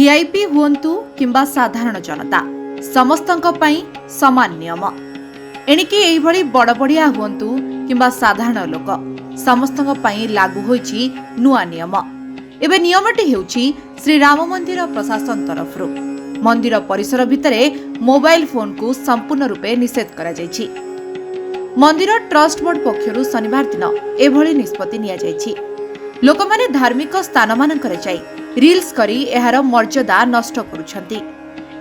VIP हुंतु किंबा साधारण जनता समस्तंक पई समान नियम। एणिकी एइभଳି बड़बड़िया हुंतु किंबा साधारण लोक समस्तंक पई लागू होईची नुआ नियम। एबे नियमटी हेउची श्री राम मंदिर प्रशासन तरफरु मंदिर परिसर भितरे मोबाइल फोन को संपूर्ण रूपे निषेध करा जायछि। मंदिर ट्रस्ट बोर्ड पक्षरु शनिवार दिन एभଳି निष्पत्ति निया जायछि। लोकमाने धार्मिक स्थान मानकर जाई रील्स करी एहार मर्यादा नष्ट करुछंती।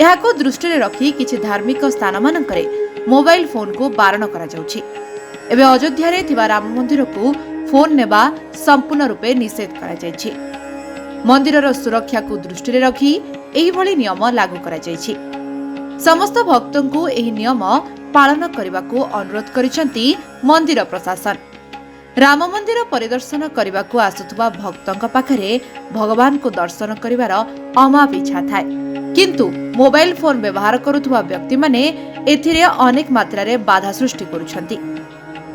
एहाको दृष्टि रखी किछि धार्मिक स्थान मानकरे मोबाइल फोन को बारण करा जाउछि। एबे अयोध्या रे थिबा राम मंदिर को फोन नेबा संपूर्ण रूपे निषेध करा जायछि। मंदिरर सुरक्षा को दृष्टि रखी एही भली नियम लागू करा जायछि। समस्त भक्तों को एही नियम पालन करबाको अनुरोध करिसेंती मंदिर प्रशासन। राम मंदिर परिदर्शन करने को आसुवा भक्तों पाखरे भगवान को दर्शन करिवार अमाप इच्छा थाए, किंतु मोबाइल फोन व्यवहार करुवा व्यक्ति माने एथिरे अनेक मात्रा बाधा सृष्टि करुछंती।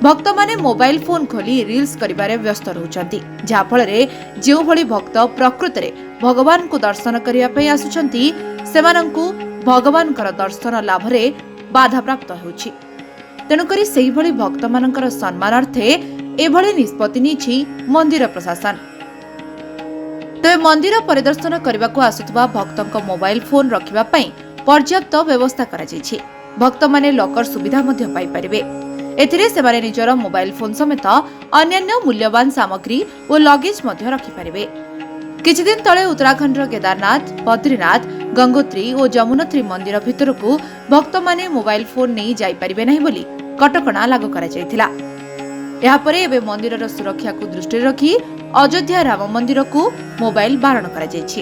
भक्त माने मोबाइल फोन खोली रील्स करिबारे व्यस्त रहउछंती, जहा फଳରେ जेउ भଳି भक्त प्रकृत रे भगवान को दर्शन करिया पई आसुछंती सेमानंकु भगवानकर दर्शन लाभरे बाधा प्राप्त हेउछि। तेणुकरी सेही भଳି भक्त मानकर सम्मानार्थे एभଳି निष्पत्ति निछि मंदिर प्रशासन। तबे मंदिर परिदर्शन करने को आसुवा भक्तों मोबाइल फोन रखिबा पई पर्याप्त व्यवस्था करा जायछि। भक्त माने लॉकर सुविधा मध्य पाई परिबे। एथिरे सेमाने निजर मोबाइल फोन समेत अन्यान्य मूल्यवान सामग्री और लगेज मध्य रखि परिबे। किछि दिन तळे उत्तराखंडर केदारनाथ, बद्रीनाथ, गंगोत्री और जमुनोत्री मंदिर भितरकू भक्त माने मोबाइल फोन नहीं जाई परिबे नहीं बोली कटकणा लागू करा जायथिला। यापरे एबे मंदिरर सुरक्षा को दृष्टि रखी अयोध्या राम मंदिर को मोबाइल बारण करा जायछि।